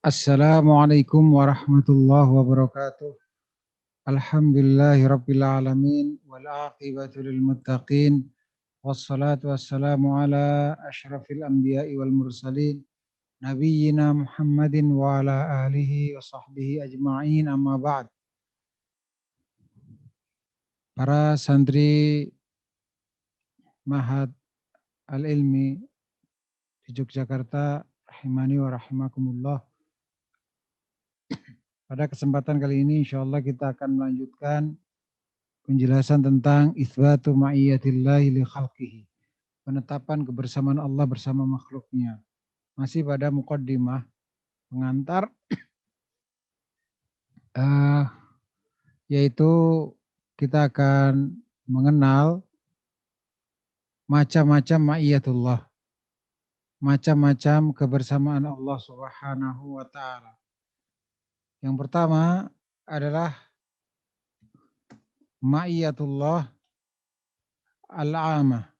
Assalamualaikum warahmatullahi wabarakatuh. Alhamdulillahirabbil alamin wal aqibatu lil muttaqin wassalatu wassalamu ala asyrafil anbiya'i wal mursalin nabiyyina Muhammadin wa ala alihi wa sahbihi ajma'in amma ba'd. Para santri Mahad Al-Ilmi di Yogyakarta rahimani wa rahimakumullah. Pada kesempatan kali ini insyaallah kita akan melanjutkan penjelasan tentang itsbatu ma'iyatillahi li khalqihi. Penetapan kebersamaan Allah bersama makhluknya. Masih pada muqaddimah pengantar yaitu kita akan mengenal macam-macam ma'iyatullah. Macam-macam kebersamaan Allah Subhanahu wa taala. Yang pertama adalah ma'iyatullah al-'amah.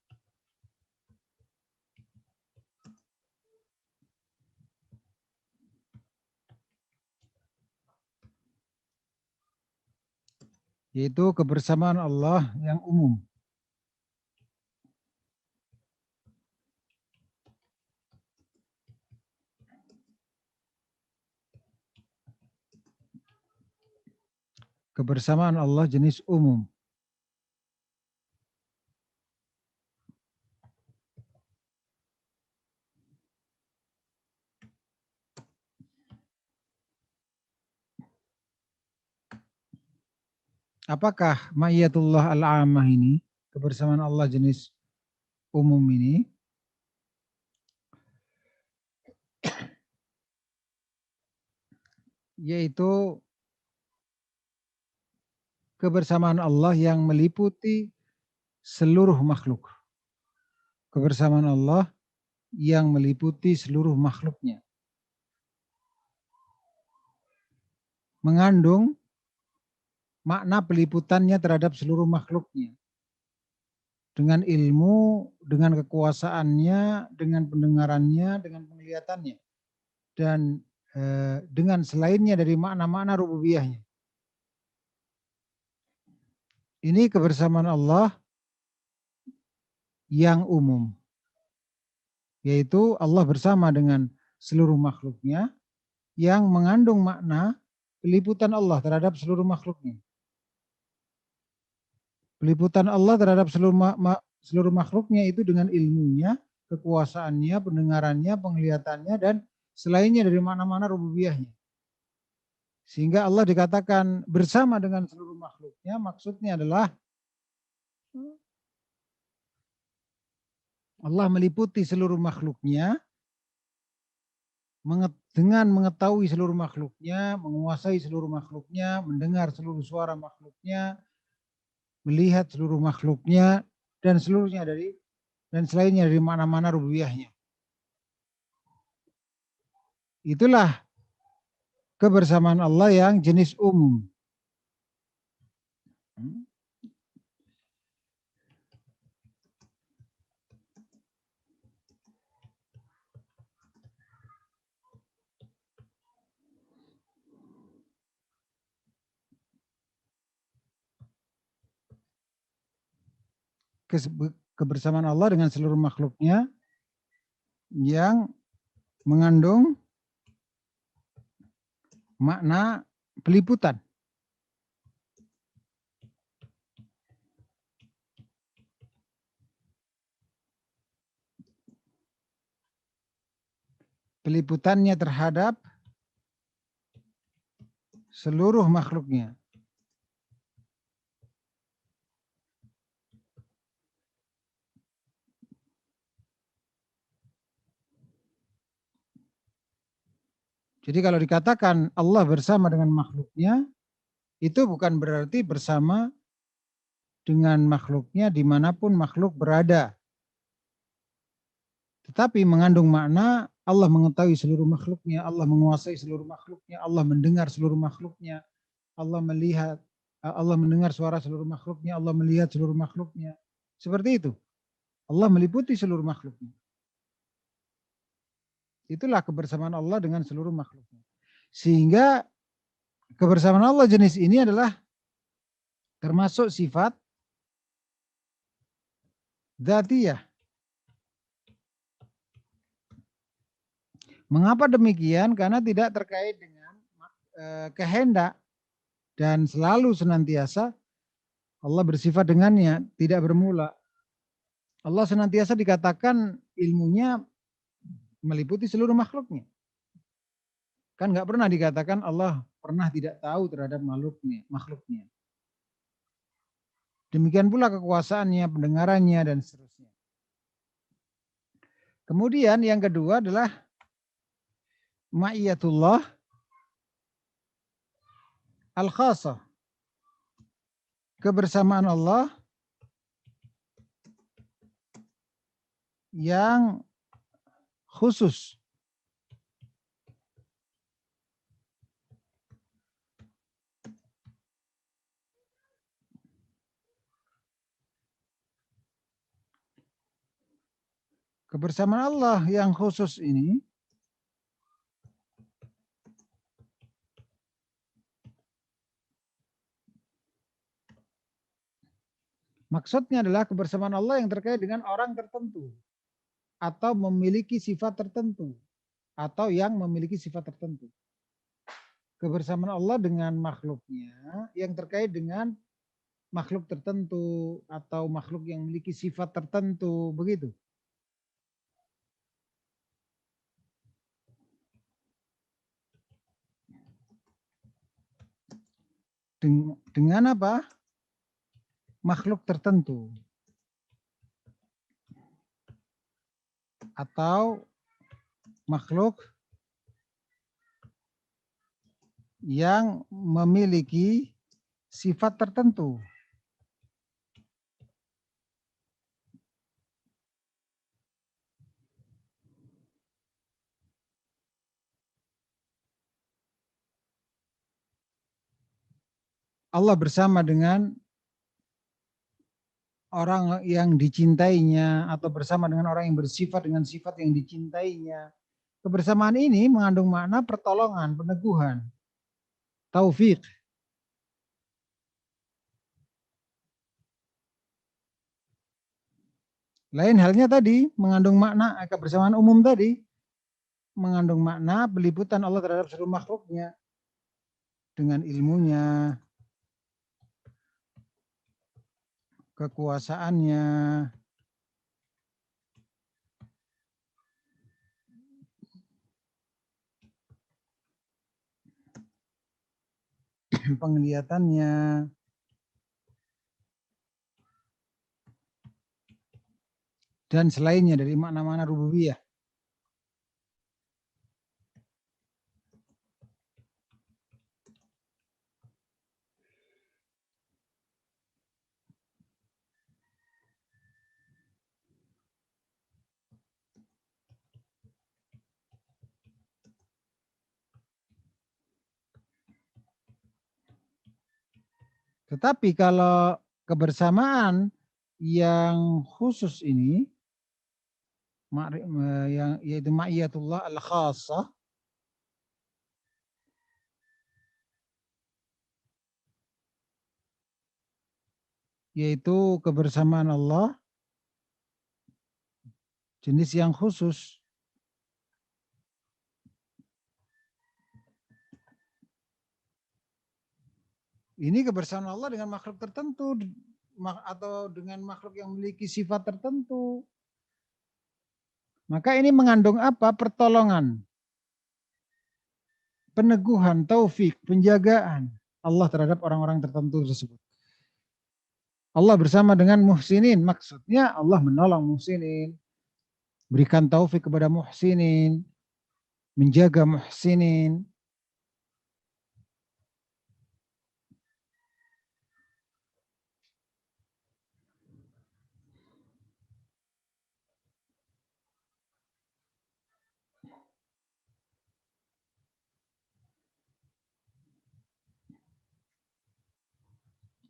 Yaitu kebersamaan Allah yang umum. Kebersamaan Allah jenis umum. Apakah ma'iyatullah al-'amah ini, kebersamaan Allah jenis umum ini, yaitu kebersamaan Allah yang meliputi seluruh makhluk. Kebersamaan Allah yang meliputi seluruh makhluknya. Mengandung makna peliputannya terhadap seluruh makhluknya. Dengan ilmu, dengan kekuasaannya, dengan pendengarannya, dengan penglihatannya. Dan dengan selainnya dari makna-makna rububiyahnya. Ini kebersamaan Allah yang umum. Yaitu Allah bersama dengan seluruh makhluknya yang mengandung makna peliputan Allah terhadap seluruh makhluknya. Peliputan Allah terhadap seluruh makhluknya itu dengan ilmunya, kekuasaannya, pendengarannya, penglihatannya, dan selainnya dari makna-makna rububiyahnya. Sehingga Allah dikatakan bersama dengan seluruh makhluknya, maksudnya adalah Allah meliputi seluruh makhluknya, dengan mengetahui seluruh makhluknya, menguasai seluruh makhluknya, mendengar seluruh suara makhluknya, melihat seluruh makhluknya, dan seluruhnya dan selainnya dari mana-mana rububiyahnya. Itulah kebersamaan Allah yang jenis umum. Kebersamaan Allah dengan seluruh makhluknya yang mengandung makna peliputan. Peliputannya terhadap seluruh makhluknya. Jadi kalau dikatakan Allah bersama dengan makhluknya, itu bukan berarti bersama dengan makhluknya dimanapun makhluk berada. Tetapi mengandung makna Allah mengetahui seluruh makhluknya, Allah menguasai seluruh makhluknya, Allah mendengar seluruh makhluknya, Allah melihat, Allah mendengar suara seluruh makhluknya, Allah melihat seluruh makhluknya. Seperti itu. Allah meliputi seluruh makhluknya. Itulah kebersamaan Allah dengan seluruh makhluknya. Sehingga kebersamaan Allah jenis ini adalah termasuk sifat dzatiyah. Mengapa demikian? Karena tidak terkait dengan kehendak dan selalu senantiasa Allah bersifat dengannya, tidak bermula. Allah senantiasa dikatakan ilmunya meliputi seluruh makhluknya. Kan nggak pernah dikatakan Allah pernah tidak tahu terhadap makhluknya. Demikian pula kekuasaannya, pendengarannya, dan seterusnya. Kemudian yang kedua adalah ma'iyatullah al-khasah. Kebersamaan Allah yang khusus. Kebersamaan Allah yang khusus ini maksudnya adalah kebersamaan Allah yang terkait dengan orang tertentu atau memiliki sifat tertentu atau yang memiliki sifat tertentu. Kebersamaan Allah dengan makhluknya yang terkait dengan makhluk tertentu atau makhluk yang memiliki sifat tertentu, begitu. Dengan apa? Makhluk tertentu. Atau makhluk yang memiliki sifat tertentu. Allah bersama dengan orang yang dicintainya atau bersama dengan orang yang bersifat dengan sifat yang dicintainya. Kebersamaan ini mengandung makna pertolongan, peneguhan, taufik. Lain halnya tadi mengandung makna kebersamaan umum tadi mengandung makna peliputan Allah terhadap seluruh makhluknya dengan ilmunya, kekuasaannya, penglihatannya, dan selainnya dari makna-makna rububiyah. Tetapi kalau kebersamaan yang khusus ini, yang yaitu ma'iyatullah al-khassah, yaitu kebersamaan Allah jenis yang khusus. Ini kebersamaan Allah dengan makhluk tertentu atau dengan makhluk yang memiliki sifat tertentu. Maka ini mengandung apa? Pertolongan, peneguhan, taufik, penjagaan Allah terhadap orang-orang tertentu tersebut. Allah bersama dengan muhsinin, maksudnya Allah menolong muhsinin, berikan taufik kepada muhsinin, menjaga muhsinin.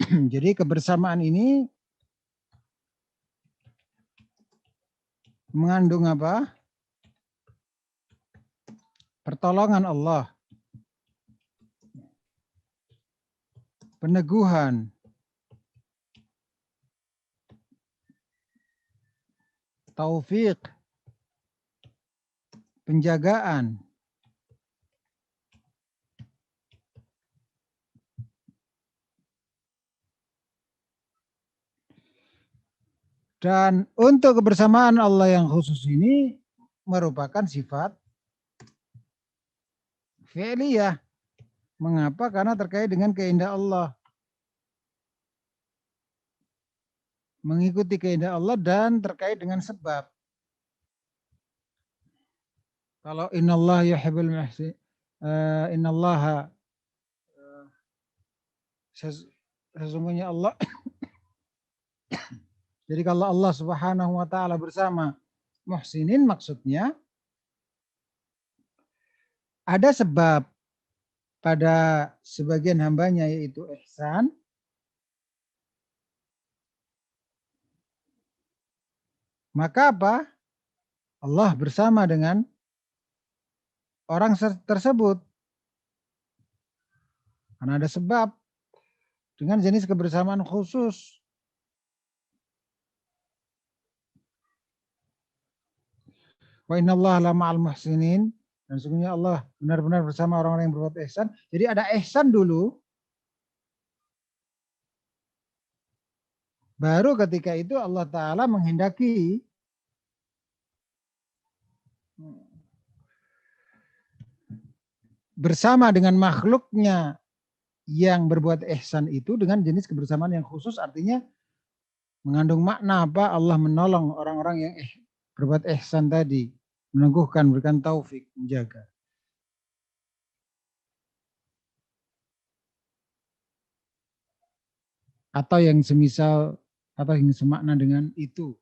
Jadi kebersamaan ini mengandung apa? Pertolongan Allah peneguhan, taufik, penjagaan, dan untuk kebersamaan Allah yang khusus ini merupakan sifat fi'liyah. Mengapa? Karena terkait dengan kehendak Allah. Mengikuti kehendak Allah dan terkait dengan sebab. Kalau innallaha yuhibbul muhsin, innallaha, sesungguhnya Allah. Jadi kalau Allah Subhanahu wa taala bersama muhsinin, maksudnya ada sebab pada sebagian hambanya, yaitu ihsan. Maka apa? Allah bersama dengan orang tersebut. Karena ada sebab dengan jenis kebersamaan khusus. Wa innallaha lama'al muhsinin. Dan sesungguhnya Allah benar-benar bersama orang-orang yang berbuat ihsan. Jadi ada ihsan dulu. Baru ketika itu Allah Ta'ala menghendaki bersama dengan makhluknya yang berbuat ihsan itu dengan jenis kebersamaan yang khusus, artinya mengandung makna apa? Allah menolong orang-orang yang berbuat ihsan tadi, meneguhkan, berikan taufik, menjaga. Atau yang semisal, atau yang semakna dengan itu.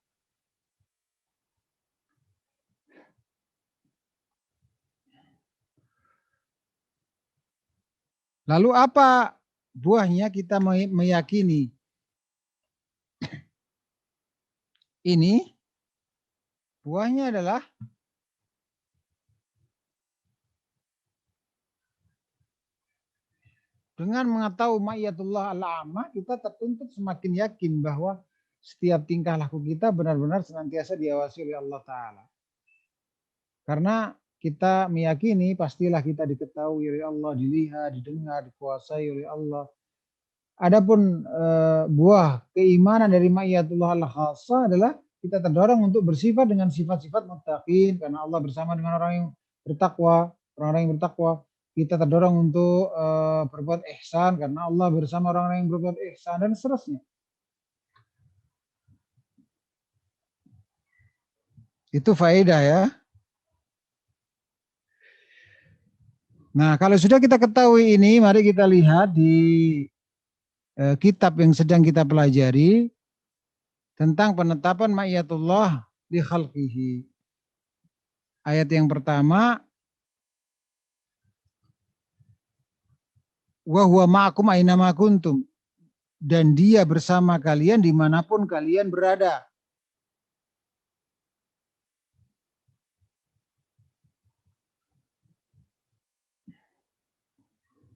Lalu apa buahnya kita meyakini ini? Buahnya adalah dengan mengetahui ma'iyatullah al-ammah, kita tertuntut semakin yakin bahwa setiap tingkah laku kita benar-benar senantiasa diawasi oleh Allah Ta'ala. Karena kita meyakini pastilah kita diketahui oleh Allah, dilihat, didengar, dikuasai oleh Allah. Adapun buah keimanan dari ma'iyatullah al-khassah adalah kita terdorong untuk bersifat dengan sifat-sifat muttaqin, karena Allah bersama dengan orang yang bertakwa, orang-orang yang bertakwa. Kita terdorong untuk berbuat ihsan karena Allah bersama orang-orang yang berbuat ihsan, dan seterusnya. Itu faedah ya. Nah, kalau sudah kita ketahui ini, mari kita lihat di kitab yang sedang kita pelajari tentang penetapan ma'iyatullah di khalqihi. Ayat yang pertama, wa huwa ma'akum ainama kuntum, dan dia bersama kalian dimanapun kalian berada.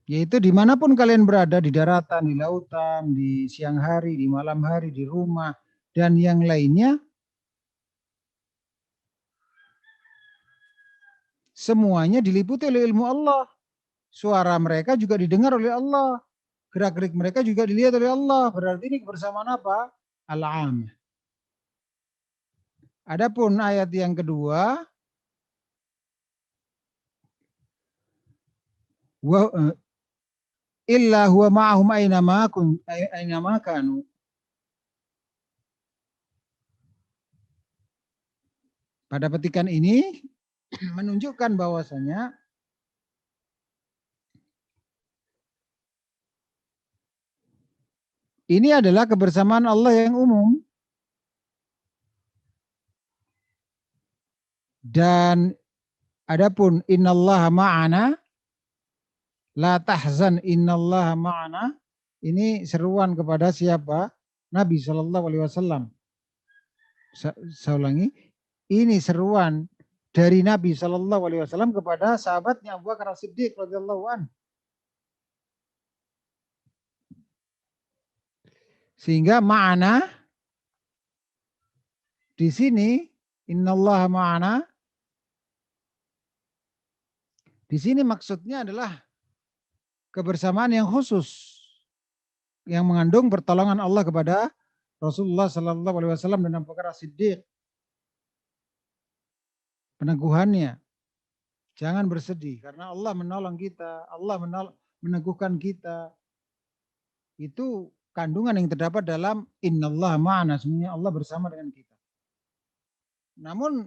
Yaitu dimanapun kalian berada, di daratan, di lautan, di siang hari, di malam hari, di rumah, dan yang lainnya, semuanya diliputi oleh ilmu Allah. Suara mereka juga didengar oleh Allah. Gerak-gerik mereka juga dilihat oleh Allah. Berarti ini kebersamaan apa? Al-am. Adapun ayat yang kedua, illa huwa ma'ahum ainama kanu. Pada petikan ini menunjukkan bahwasanya ini adalah kebersamaan Allah yang umum. Dan adapun innallaha ma'ana la tahzan innallaha ma'ana, ini seruan kepada siapa? Nabi SAW. Saya ulangi, ini seruan dari Nabi SAW kepada sahabatnya Abu Bakar As-Siddiq radhiyallahu anhu. Sehingga ma'ana di sini innallaha ma'ana, di sini maksudnya adalah kebersamaan yang khusus yang mengandung pertolongan Allah kepada Rasulullah Sallallahu Alaihi Wasallam dan Abu Bakar As-Siddiq, peneguhannya. Jangan bersedih karena Allah menolong kita, Allah meneguhkan kita. Itu kandungan yang terdapat dalam innallaha ma'ana, sebenarnya Allah bersama dengan kita. Namun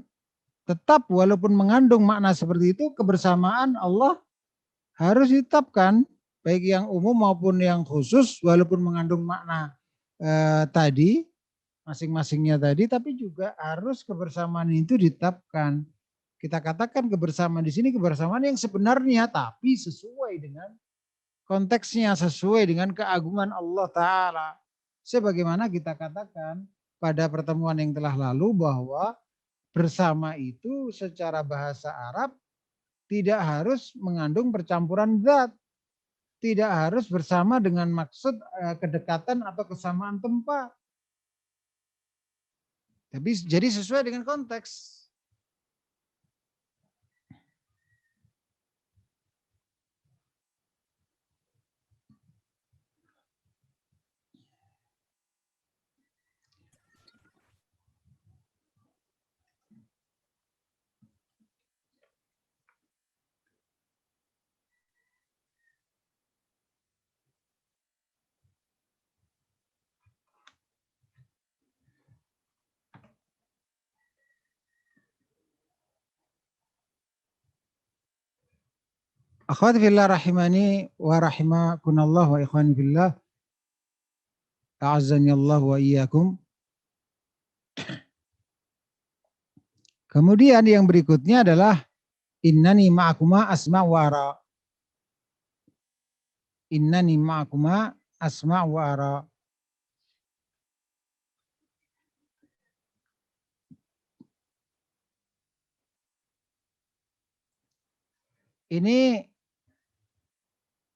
tetap walaupun mengandung makna seperti itu, kebersamaan Allah harus ditetapkan baik yang umum maupun yang khusus, walaupun mengandung makna tadi masing-masingnya tadi, tapi juga harus kebersamaan itu ditetapkan. Kita katakan kebersamaan di sini kebersamaan yang sebenarnya, tapi sesuai dengan konteksnya, sesuai dengan keagungan Allah Ta'ala. Sebagaimana kita katakan pada pertemuan yang telah lalu bahwa bersama itu secara bahasa Arab tidak harus mengandung percampuran zat. Tidak harus bersama dengan maksud kedekatan atau kesamaan tempat. Tapi jadi sesuai dengan konteks. Akhwati fillah rahimani wa rahimakunallah wa ikhwani fillah. Ta'azzani Allah wa iyyakum. Kemudian yang berikutnya adalah innani ma'akuma asma' wa ara. Innani ma'akuma asma' wa ara. Ini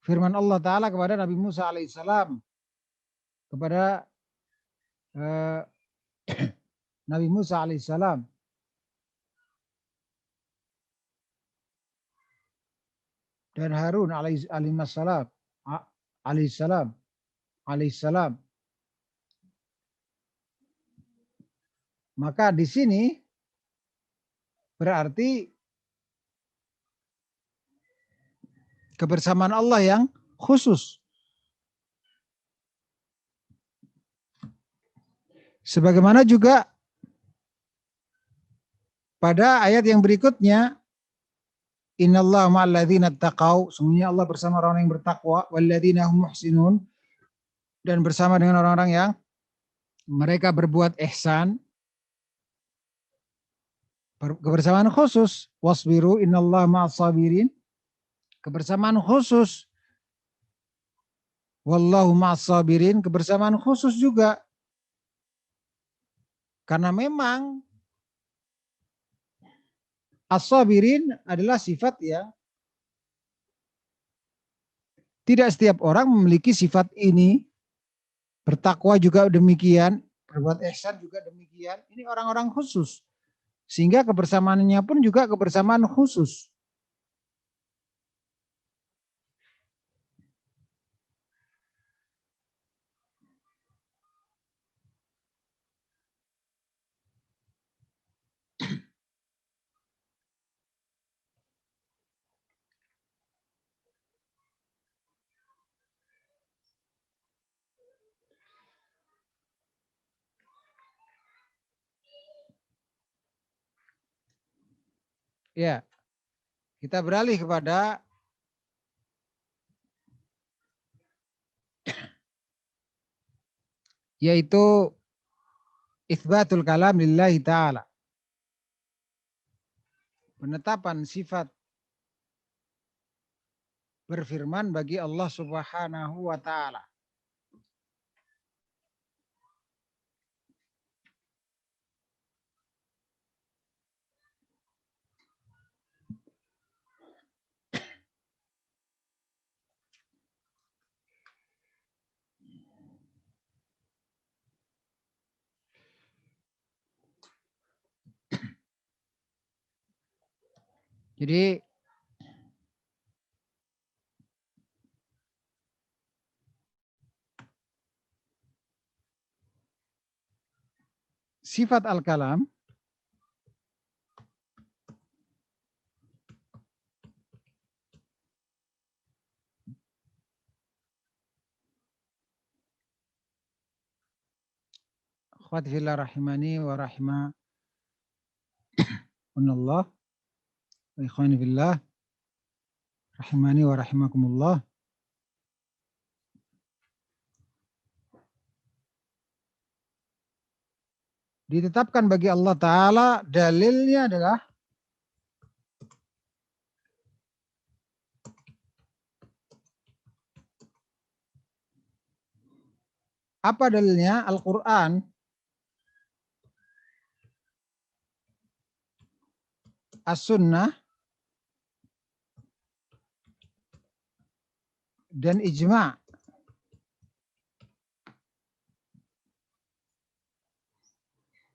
firman Allah Ta'ala kepada Nabi Musa alaihissalam. Kepada Nabi Musa alaihissalam. Dan Harun alaihissalam. Maka di sini berarti kebersamaan Allah yang khusus. Sebagaimana juga pada ayat yang berikutnya, innallaha ma'al ladzina taqau, sungguhnya Allah bersama orang yang bertakwa, walladzina hum muhsinun, dan bersama dengan orang-orang yang mereka berbuat ihsan. Kebersamaan khusus, wasbiru innallaha ma'as sabirin, kebersamaan khusus, wallahu ma'as sabirin, kebersamaan khusus juga. Karena memang as-sabirin adalah sifat yang tidak setiap orang memiliki sifat ini. Bertakwa juga demikian, berbuat ihsan juga demikian. Ini orang-orang khusus. Sehingga kebersamaannya pun juga kebersamaan khusus. Ya, kita beralih kepada yaitu itsbatul kalam lillahi ta'ala. Penetapan sifat berfirman bagi Allah Subhanahu wa ta'ala. Jadi sifat al-kalam akhwati fillah rahimani wa rahimakumullah wa ikhwani fillah rahimani wa rahimakumullah. Ditetapkan bagi Allah Ta'ala, dalilnya adalah apa dalilnya? Al-Quran, As-Sunnah, dan Ijma'.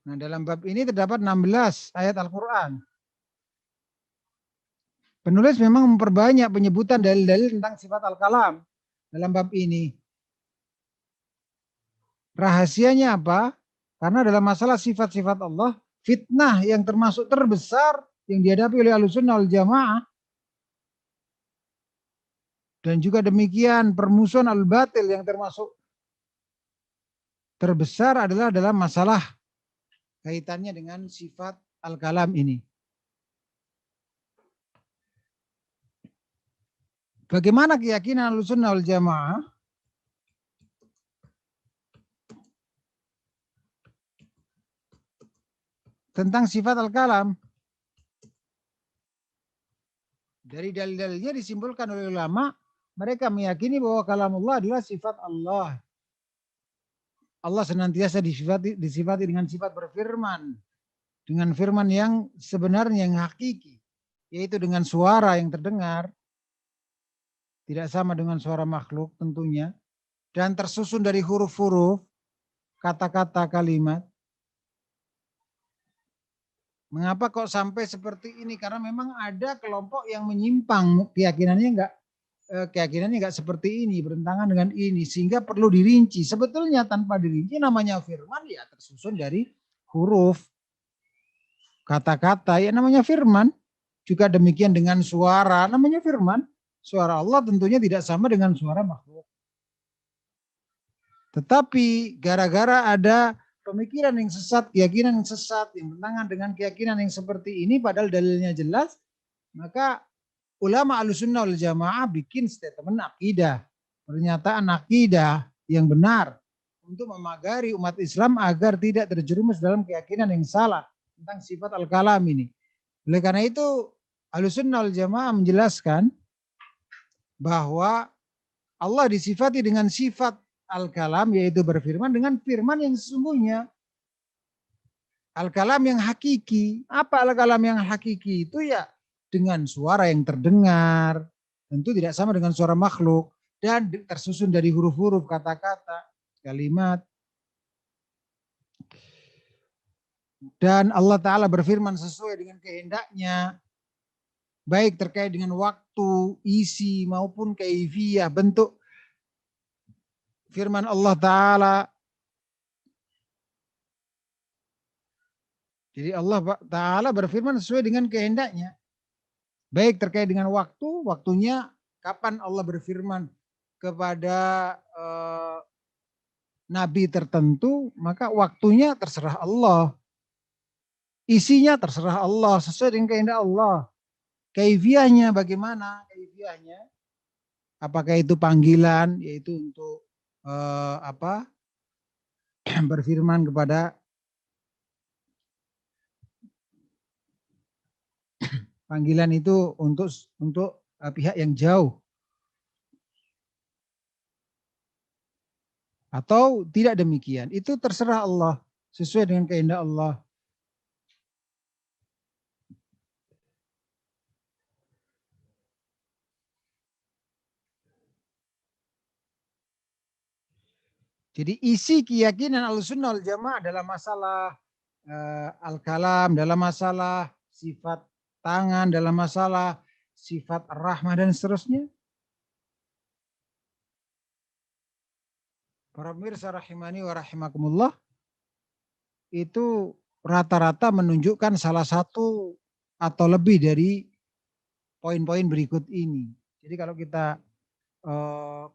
Nah, dalam bab ini terdapat 16 ayat Al-Quran. Penulis memang memperbanyak penyebutan dalil-dalil tentang sifat al-kalam dalam bab ini. Rahasianya apa? Karena dalam masalah sifat-sifat Allah, fitnah yang termasuk terbesar yang dihadapi oleh Ahlussunnah wal Jamaah, dan juga demikian permusuhan al-batil yang termasuk terbesar adalah dalam masalah kaitannya dengan sifat al-kalam ini. Bagaimana keyakinan Ahlussunnah wal Jamaah tentang sifat al-kalam? Dari dalil-dalilnya disimpulkan oleh ulama, mereka meyakini bahwa kalamullah adalah sifat Allah. Allah senantiasa disifati dengan sifat berfirman, dengan firman yang sebenarnya, yang hakiki, yaitu dengan suara yang terdengar, tidak sama dengan suara makhluk tentunya, dan tersusun dari huruf-huruf, kata-kata, kalimat. Mengapa kok sampai seperti ini? Karena memang ada kelompok yang menyimpang, keyakinannya enggak seperti ini, bertentangan dengan ini, sehingga perlu dirinci. Sebetulnya tanpa dirinci, namanya firman ya tersusun dari huruf, kata-kata, ya namanya firman. Juga demikian dengan suara, namanya firman. Suara Allah tentunya tidak sama dengan suara makhluk. Tetapi gara-gara ada pemikiran yang sesat, keyakinan yang sesat, yang bertentangan dengan keyakinan yang seperti ini, padahal dalilnya jelas, maka ulama Ahlussunnah wal Jamaah bikin statement akidah, pernyataan akidah yang benar untuk memagari umat Islam agar tidak terjerumus dalam keyakinan yang salah tentang sifat al-kalam ini. Oleh karena itu Ahlussunnah wal Jamaah menjelaskan bahwa Allah disifati dengan sifat al-kalam, yaitu berfirman, dengan firman yang sesungguhnya. Al-kalam yang hakiki. Apa al-kalam yang hakiki itu? Ya dengan suara yang terdengar, tentu tidak sama dengan suara makhluk, dan tersusun dari huruf-huruf, kata-kata, kalimat. Dan Allah Ta'ala berfirman sesuai dengan kehendaknya, baik terkait dengan waktu, isi, maupun kaifiyah, bentuk firman Allah Ta'ala. Jadi Allah Ta'ala berfirman sesuai dengan kehendaknya. Baik terkait dengan waktu, waktunya kapan Allah berfirman kepada nabi tertentu, maka waktunya terserah Allah. Isinya terserah Allah, sesuai dengan kehendak Allah. Kaifiyahnya bagaimana? Kaifiyahnya apakah itu panggilan, yaitu untuk berfirman kepada panggilan itu untuk pihak yang jauh, atau tidak demikian, itu terserah Allah, sesuai dengan kehendak Allah. Jadi isi keyakinan Ahlussunnah wal Jamaah dalam masalah al-kalam, dalam masalah sifat tangan dalam masalah sifat rahmah dan seterusnya. Para pemirsa rahimani wa rahimakumullah, itu rata-rata menunjukkan salah satu atau lebih dari poin-poin berikut ini. Jadi kalau kita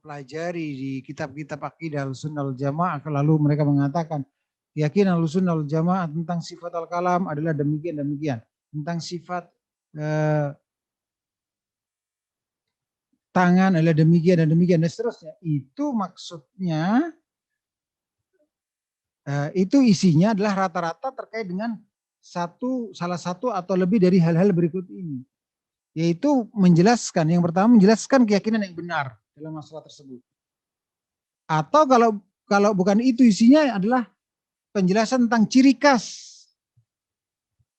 pelajari di kitab-kitab akidah Ahlussunnah wal Jamaah, lalu mereka mengatakan keyakinan Ahlussunnah wal Jamaah tentang sifat al-kalam adalah demikian. Tentang sifat tangan adalah demikian dan seterusnya. Itu maksudnya, itu isinya adalah rata-rata terkait dengan salah satu atau lebih dari hal-hal berikut ini. Yaitu menjelaskan, yang pertama menjelaskan keyakinan yang benar dalam masalah tersebut. Atau kalau bukan itu isinya adalah penjelasan tentang ciri khas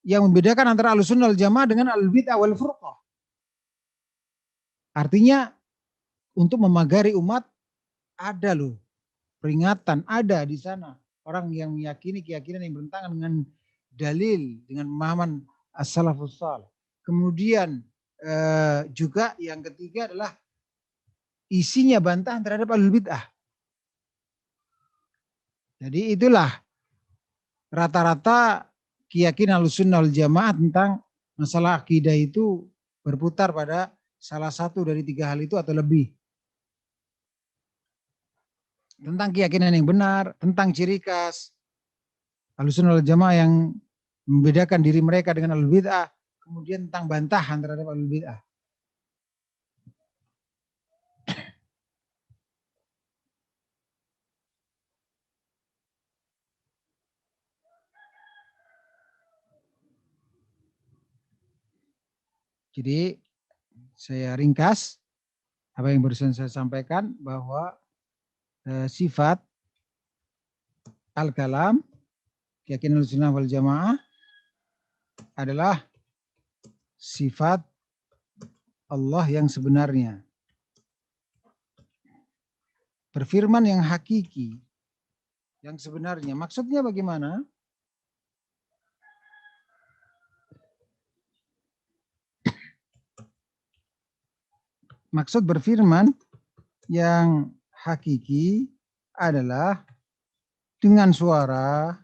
yang membedakan antara Ahlussunnah wal Jamaah dengan Ahlul-Bid'ah wal Furqah. Artinya untuk memagari umat ada loh peringatan, ada di sana orang yang meyakini keyakinan yang bertentangan dengan dalil, dengan pemahaman as-salafus salih. Kemudian juga yang ketiga adalah isinya bantahan terhadap Ahlul-Bid'ah. Jadi itulah rata-rata keyakinan Ahlussunnah wal Jamaah tentang masalah akidah itu berputar pada salah satu dari tiga hal itu atau lebih. Tentang keyakinan yang benar, tentang ciri khas Ahlussunnah wal Jamaah yang membedakan diri mereka dengan Ahlul Bid'ah, kemudian tentang bantahan terhadap Ahlul Bid'ah. Jadi saya ringkas apa yang barusan saya sampaikan, bahwa sifat al-kalam keyakinan Ahlussunnah wal Jamaah adalah sifat Allah yang sebenarnya. Berfirman yang hakiki, yang sebenarnya. Maksudnya bagaimana? Maksud berfirman yang hakiki adalah dengan suara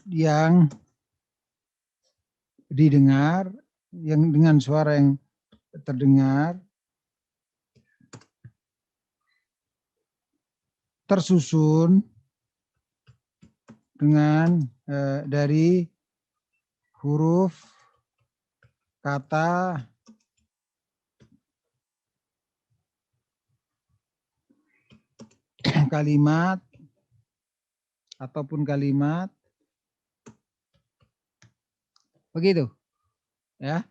yang didengar, yang dengan suara yang terdengar, tersusun dengan dari huruf, kata, kalimat, ataupun kalimat. Begitu. Ya.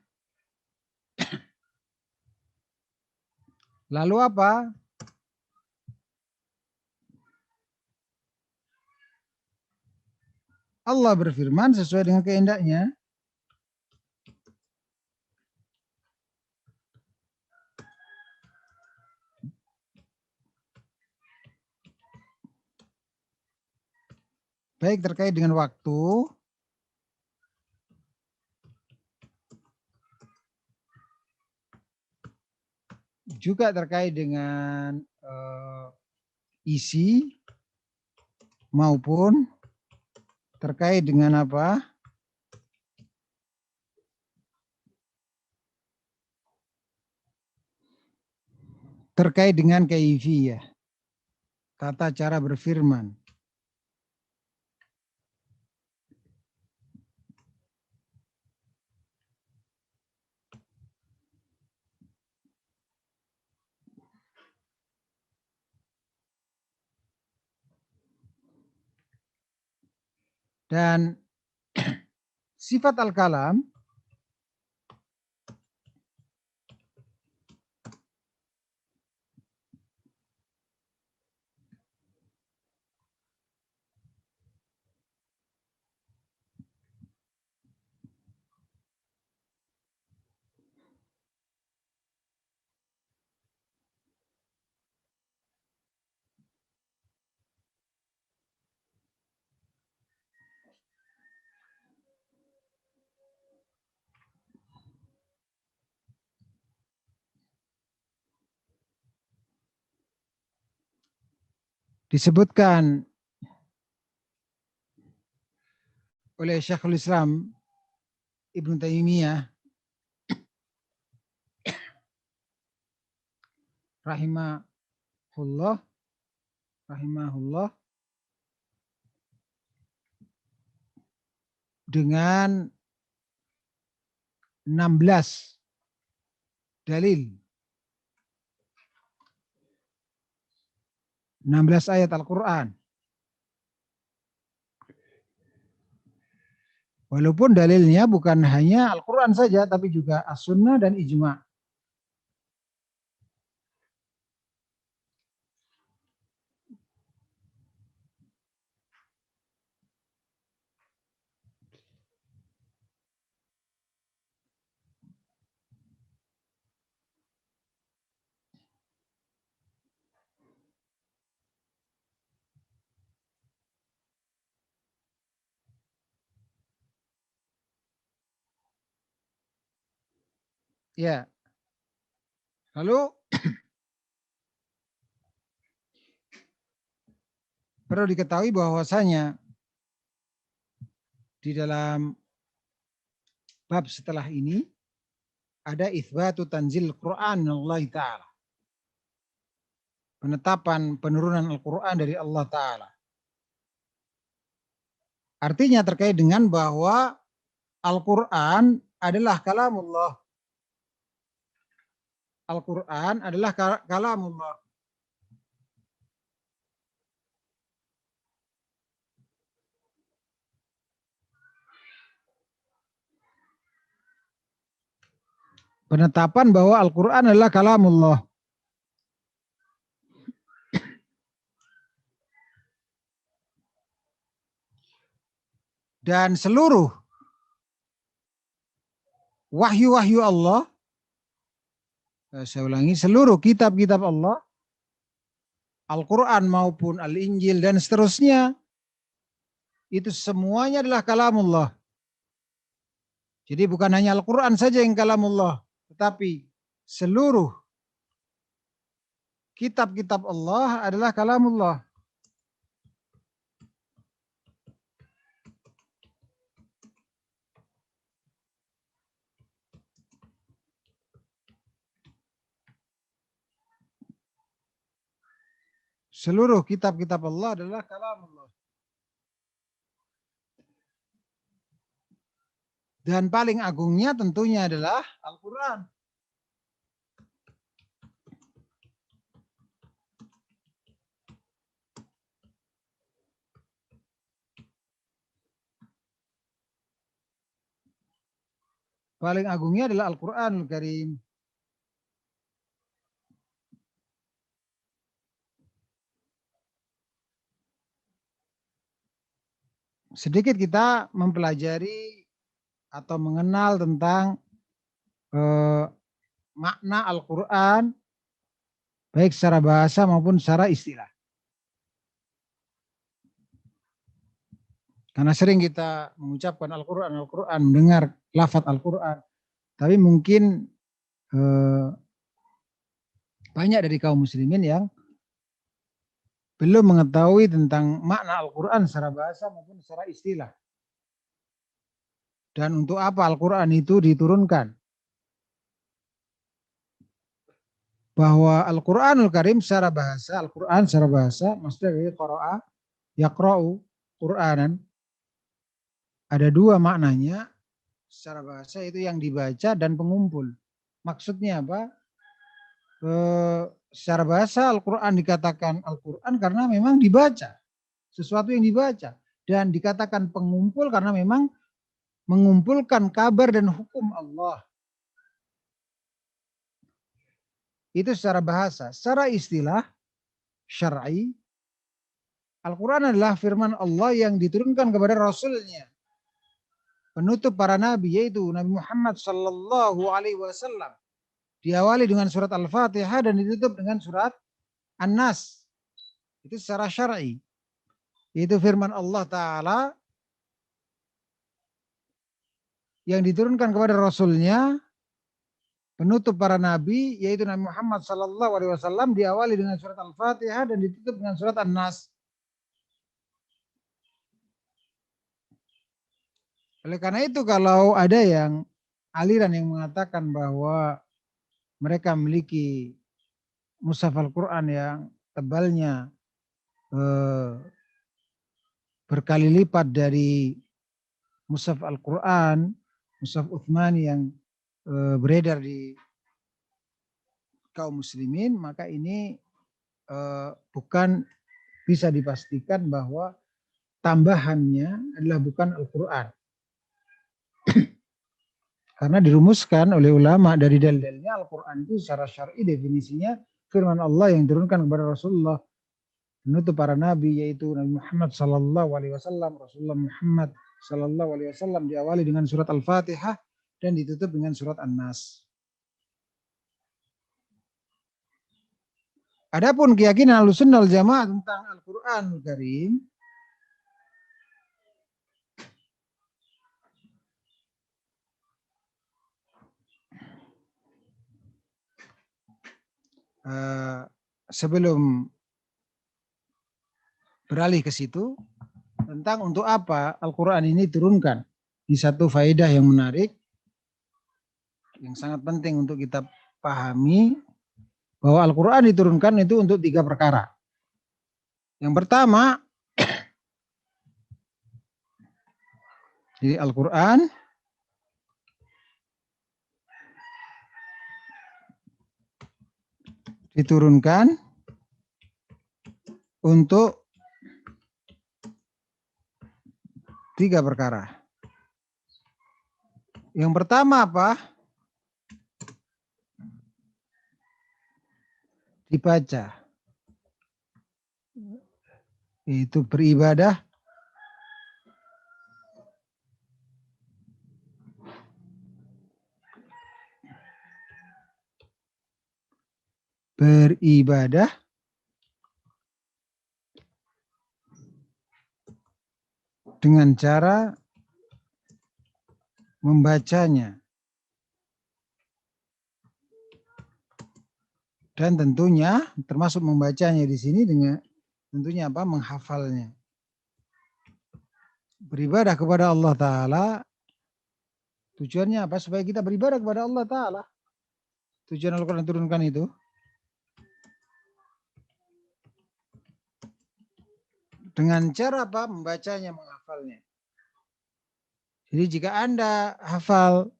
Lalu apa? Allah berfirman sesuai dengan kehendaknya. Baik terkait dengan waktu, juga terkait dengan isi, maupun terkait dengan apa? Terkait dengan kaifiyah, tata cara berfirman. Dan sifat al-kalam disebutkan oleh Syekhul Islam Ibnu Taimiyah rahimahullah dengan 16 dalil, 16 ayat Al-Quran. Walaupun dalilnya bukan hanya Al-Quran saja, tapi juga As-Sunnah dan Ijma'. Ya, lalu perlu diketahui bahwasanya di dalam bab setelah ini ada itsbatu tanzil Quran Allah Ta'ala. Penetapan penurunan Al-Quran dari Allah Ta'ala. Artinya terkait dengan bahwa Al-Quran adalah kalamullah. Al-Quran adalah kalamullah. Penetapan bahwa Al-Quran adalah kalamullah. Dan seluruh wahyu-wahyu Allah, saya ulangi, seluruh kitab-kitab Allah, Al-Quran maupun Al-Injil dan seterusnya, itu semuanya adalah kalamullah. Jadi bukan hanya Al-Quran saja yang kalamullah, tetapi seluruh kitab-kitab Allah adalah kalamullah. Seluruh kitab-kitab Allah adalah kalamullah. Dan paling agungnya tentunya adalah Al-Quran. Paling agungnya adalah Al-Quranul Karim. Sedikit kita mempelajari atau mengenal tentang makna Al-Quran, baik secara bahasa maupun secara istilah. Karena sering kita mengucapkan Al-Quran, Al-Quran, mendengar lafaz Al-Quran. Tapi mungkin banyak dari kaum muslimin yang belum mengetahui tentang makna Al-Quran secara bahasa maupun secara istilah. Dan untuk apa Al-Quran itu diturunkan. Bahwa Al-Quranul Karim secara bahasa, Al-Quran secara bahasa, maksudnya dari qara'a, yaqra'u, Qur'anan. Ada dua maknanya secara bahasa, itu yang dibaca dan pengumpul. Maksudnya apa? Secara bahasa Al-Quran dikatakan Al-Quran karena memang dibaca. Sesuatu yang dibaca. Dan dikatakan pengumpul karena memang mengumpulkan kabar dan hukum Allah. Itu secara bahasa. Secara istilah syar'i, Al-Quran adalah firman Allah yang diturunkan kepada Rasulnya, penutup para nabi, yaitu Nabi Muhammad Sallallahu Alaihi Wasallam. Diawali dengan surat Al-Fatihah dan ditutup dengan surat An-Nas. Itu secara syar'i. Itu firman Allah Ta'ala yang diturunkan kepada Rasulnya penutup para nabi, yaitu Nabi Muhammad SAW, diawali dengan surat Al-Fatihah dan ditutup dengan surat An-Nas. Oleh karena itu, kalau ada yang aliran yang mengatakan bahwa mereka memiliki mushaf Al-Quran yang tebalnya berkali lipat dari mushaf Al-Quran, mushaf Utsmani yang beredar di kaum muslimin, maka ini bukan bisa dipastikan bahwa tambahannya adalah bukan Al-Quran. Karena dirumuskan oleh ulama dari dalil-dalilnya Al-Quran itu secara syar'i definisinya firman Allah yang diturunkan kepada Rasulullah penutup para nabi, yaitu Nabi Muhammad sallallahu alaihi wasallam. Rasulullah Muhammad sallallahu alaihi wasallam diawali dengan surat Al-Fatihah dan ditutup dengan surat An-Nas. Adapun keyakinan Ahlussunnah wal Jamaah tentang Al-Qur'anul Karim, sebelum beralih ke situ, tentang untuk apa Al-Quran ini turunkan. Ini satu faedah yang menarik, yang sangat penting untuk kita pahami, bahwa Al-Quran diturunkan itu untuk 3 perkara. Yang pertama, jadi Al-Quran diturunkan untuk 3 perkara. Yang pertama apa? Dibaca. Itu beribadah. Beribadah dengan cara membacanya. Dan tentunya termasuk membacanya di sini dengan tentunya apa? Menghafalnya. Beribadah kepada Allah Ta'ala, tujuannya apa? Supaya kita beribadah kepada Allah Ta'ala. Tujuan Al-Quran turunkan itu. Dengan cara apa? Membacanya, menghafalnya. Jadi jika Anda hafal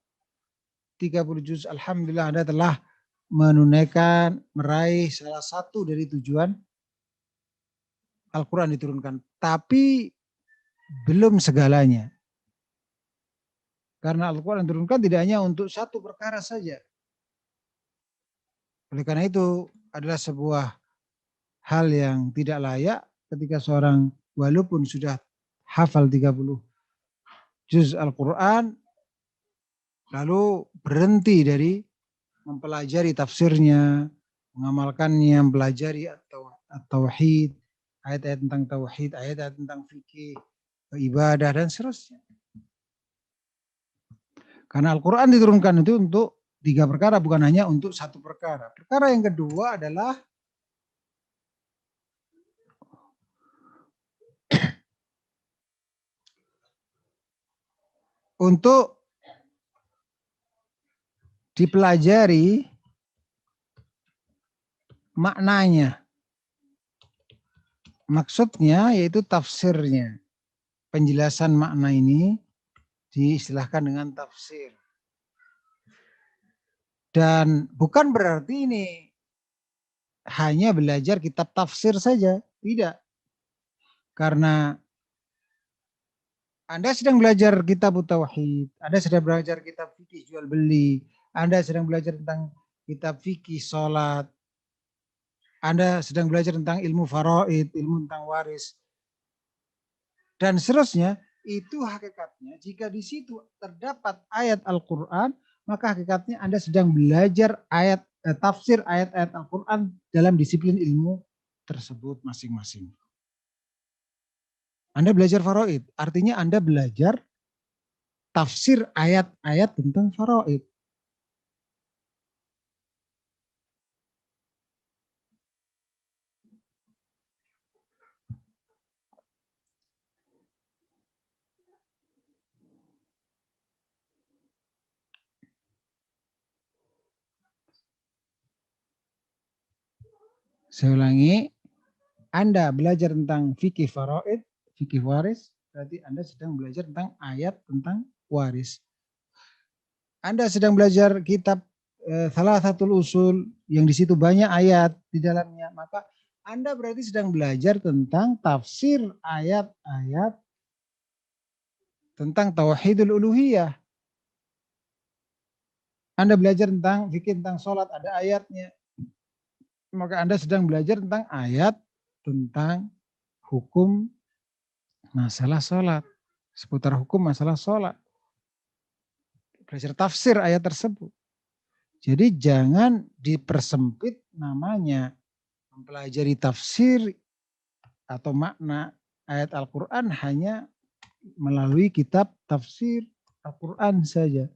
30 juz, alhamdulillah Anda telah menunaikan, meraih salah satu dari tujuan Al-Quran diturunkan. Tapi belum segalanya. Karena Al-Quran diturunkan tidak hanya untuk satu perkara saja. Oleh karena itu adalah sebuah hal yang tidak layak ketika seorang walaupun sudah hafal 30 juz Al-Quran, lalu berhenti dari mempelajari tafsirnya, mengamalkannya, mempelajari tauhid, ayat-ayat tentang tauhid, ayat-ayat tentang fikih, ibadah dan seterusnya. Karena Al-Quran diturunkan itu untuk 3 perkara, bukan hanya untuk satu perkara. Perkara yang kedua adalah untuk dipelajari maknanya. Maksudnya yaitu tafsirnya. Penjelasan makna ini diistilahkan dengan tafsir. Dan bukan berarti ini hanya belajar kitab tafsir saja. Tidak. Karena Anda sedang belajar kitab tauhid, Anda sedang belajar kitab fikih jual beli, Anda sedang belajar tentang kitab fikih sholat, Anda sedang belajar tentang ilmu faraid, ilmu tentang waris, dan seterusnya. Itu hakikatnya jika di situ terdapat ayat Al-Quran, maka hakikatnya Anda sedang belajar tafsir ayat-ayat Al-Quran dalam disiplin ilmu tersebut masing-masing. Anda belajar faraid, artinya Anda belajar tafsir ayat-ayat tentang faraid. Saya ulangi, Anda belajar tentang fikih faraid, fikih waris, berarti Anda sedang belajar tentang ayat tentang waris. Anda sedang belajar kitab Thalathatul Usul yang di situ banyak ayat di dalamnya, maka Anda berarti sedang belajar tentang tafsir ayat-ayat tentang tauhidul uluhiyah. Anda belajar tentang fikih tentang sholat, ada ayatnya. Maka Anda sedang belajar tentang ayat tentang hukum masalah sholat. Seputar hukum masalah sholat. Belajar tafsir ayat tersebut. Jadi jangan dipersempit namanya. Mempelajari tafsir atau makna ayat Al-Quran hanya melalui kitab tafsir Al-Quran saja.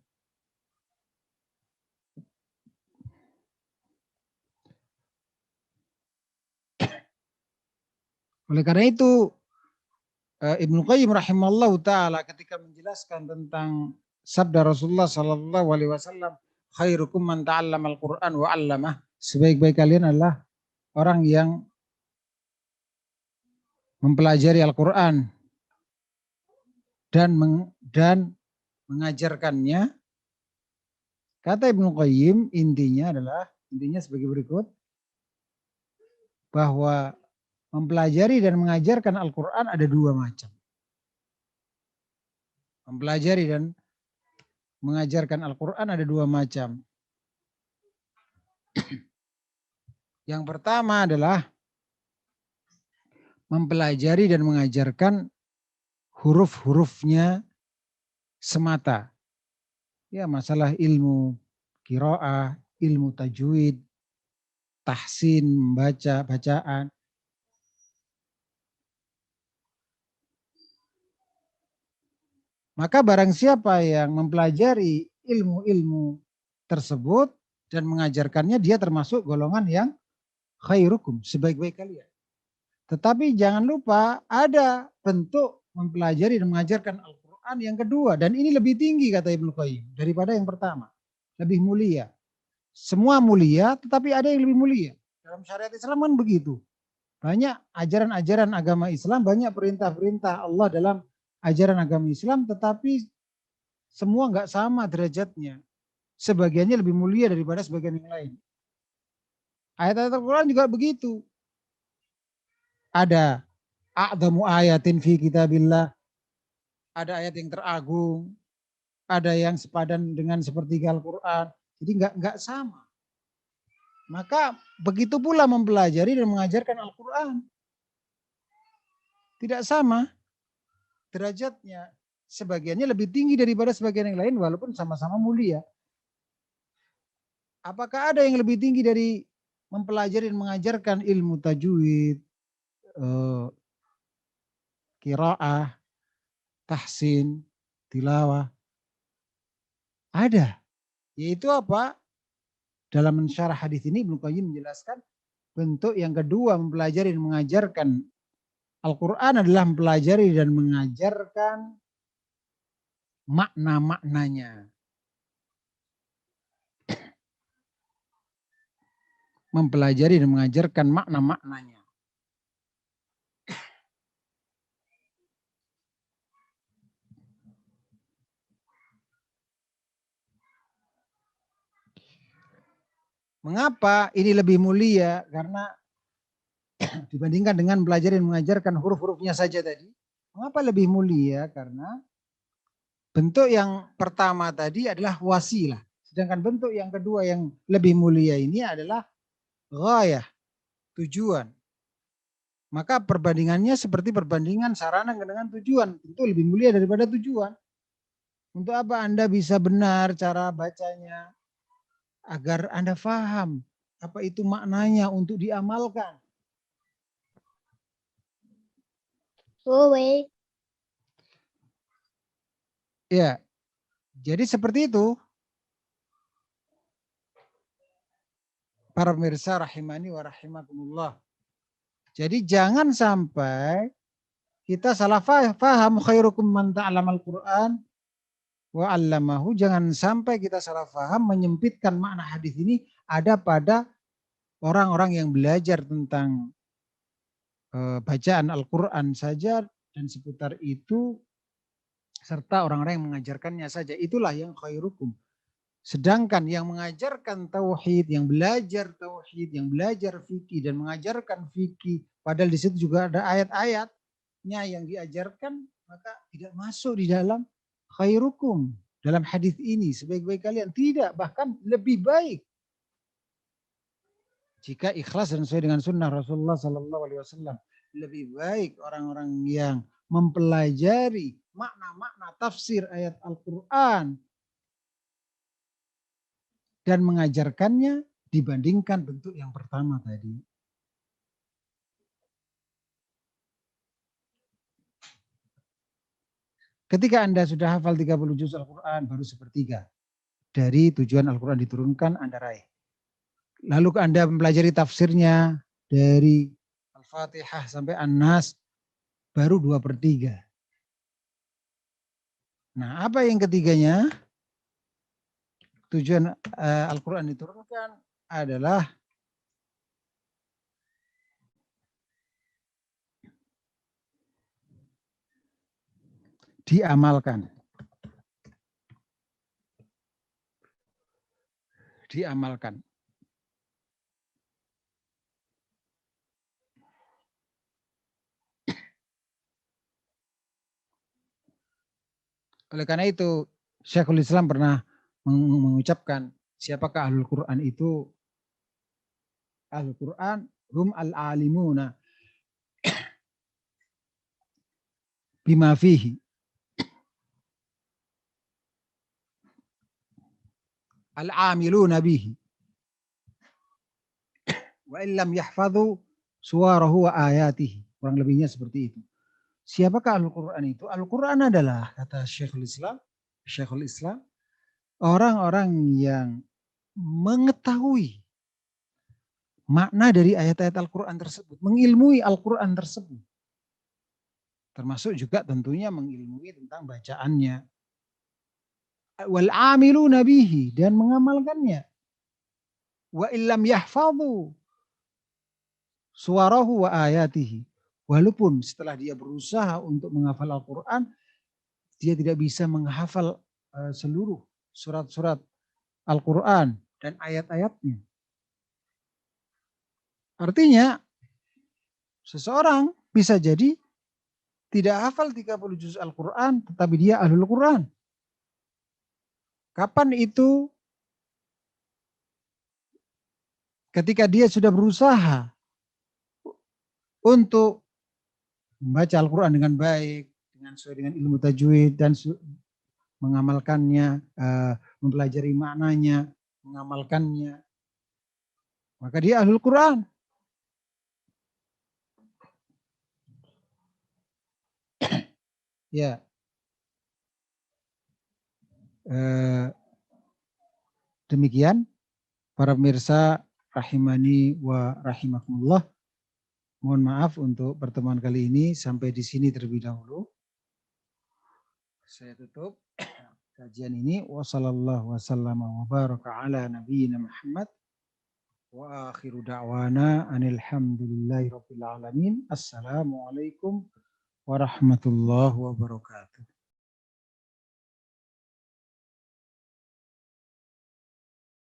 Oleh karena itu Ibnu Qayyim rahimahullah ta'ala ketika menjelaskan tentang sabda Rasulullah sallallahu alaihi wasallam, khairukum man ta'allama al-Qur'an wa 'allamah, sebaik-baik kalian adalah orang yang mempelajari Al-Qur'an dan mengajarkannya. Kata Ibnu Qayyim, intinya sebagai berikut, bahwa mempelajari dan mengajarkan Al-Quran ada dua macam. Mempelajari dan mengajarkan Al-Quran ada dua macam. Yang pertama adalah mempelajari dan mengajarkan huruf-hurufnya semata. Ya, masalah ilmu qiraah, ilmu tajwid, tahsin, membaca, bacaan. Maka barang siapa yang mempelajari ilmu-ilmu tersebut dan mengajarkannya, dia termasuk golongan yang khairukum, sebaik-baik kalian. Tetapi jangan lupa ada bentuk mempelajari dan mengajarkan Al-Quran yang kedua. Dan ini lebih tinggi kata Ibnu Qayyim daripada yang pertama. Lebih mulia. Semua mulia tetapi ada yang lebih mulia. Dalam syariat Islam kan begitu. Banyak ajaran-ajaran agama Islam, banyak perintah-perintah Allah dalam ajaran agama Islam, tetapi semua nggak sama derajatnya. Sebagiannya lebih mulia daripada sebagian yang lain. Ayat-ayat Al-Quran juga begitu. Ada a'dhamu ayatin fi kitabillah. Ada ayat yang teragung. Ada yang sepadan dengan sepertiga Al-Quran. Jadi nggak sama. Maka begitu pula mempelajari dan mengajarkan Al-Quran. Tidak sama derajatnya. Sebagiannya lebih tinggi daripada sebagian yang lain walaupun sama-sama mulia. Apakah ada yang lebih tinggi dari mempelajari dan mengajarkan ilmu tajwid, qiraah, tahsin, tilawah? Ada. Yaitu apa? Dalam mensyarah hadis ini Ibnu Qayyim menjelaskan bentuk yang kedua mempelajari dan mengajarkan Al-Quran adalah mempelajari dan mengajarkan makna-maknanya. Mempelajari dan mengajarkan makna-maknanya. Mengapa ini lebih mulia? Karena dibandingkan dengan belajar dan mengajarkan huruf-hurufnya saja tadi. Mengapa lebih mulia? Karena bentuk yang pertama tadi adalah wasilah. Sedangkan bentuk yang kedua yang lebih mulia ini adalah ghayah, tujuan. Maka perbandingannya seperti perbandingan sarana dengan tujuan. Tentu lebih mulia daripada tujuan. Untuk apa Anda bisa benar cara bacanya? Agar Anda paham apa itu maknanya untuk diamalkan. Ya, jadi seperti itu. Para pemirsa rahimani wa rahimakumullah. Jadi jangan sampai kita salah paham khairukum man ta'allamal Qur'an wa 'allamahu. Jangan sampai kita salah paham menyempitkan makna hadis ini ada pada orang-orang yang belajar tentang bacaan Al-Quran saja dan seputar itu, serta orang-orang yang mengajarkannya saja, itulah yang khairukum. Sedangkan yang mengajarkan tauhid, yang belajar tauhid, yang belajar fikih dan mengajarkan fikih, padahal di situ juga ada ayat-ayatnya yang diajarkan, maka tidak masuk di dalam khairukum. Dalam hadis ini sebaik-baik kalian, tidak, bahkan lebih baik jika ikhlas dan sesuai dengan sunnah Rasulullah Sallallahu Alaihi Wasallam. Lebih baik orang-orang yang mempelajari makna-makna tafsir ayat Al-Quran dan mengajarkannya dibandingkan bentuk yang pertama tadi. Ketika Anda sudah hafal 30 juz Al-Quran, baru sepertiga dari tujuan Al-Quran diturunkan Anda raih. Lalu Anda mempelajari tafsirnya dari Al-Fatihah sampai An-Nas, baru 2/3. Nah, apa yang ketiganya? Tujuan Al-Quran diturunkan adalah diamalkan. Diamalkan. Oleh karena itu, Syekhul Islam pernah mengucapkan, siapakah Ahlul Quran itu? Ahlul Quran hum al-alimuna bima fihi. Al-amiluna bihi. Wa illam yahfadhu suwarahu wa ayatihi. Kurang lebihnya seperti itu. Siapakah Al-Quran itu? Al-Quran adalah, kata Syekhul Islam, orang-orang yang mengetahui makna dari ayat-ayat Al-Quran tersebut, mengilmui Al-Quran tersebut. Termasuk juga tentunya mengilmui tentang bacaannya. Wal amiluna bihi, dan mengamalkannya. Wa illam yahfadhu suwarahu wa ayatihi. Walaupun setelah dia berusaha untuk menghafal Al-Quran, dia tidak bisa menghafal seluruh surat-surat Al-Quran dan ayat-ayatnya. Artinya, seseorang bisa jadi tidak hafal 30 juz Al-Quran, tetapi dia ahlul Quran. Kapan itu? Ketika dia sudah berusaha untuk membaca Al-Quran dengan baik, dengan sesuai dengan ilmu tajwid, dan mengamalkannya, mempelajari maknanya, mengamalkannya, maka dia ahlul Quran. Ya, demikian para pemirsa rahimani wa rahimakumullah. Mohon maaf untuk pertemuan kali ini, sampai di sini terlebih dahulu. Saya tutup kajian ini. Wassallallahu wasallam wa baraka ala nabiyyina Muhammad wa akhiru da'wana anil hamdulillahi rabbil alamin. Assalamualaikum warahmatullahi wabarakatuh.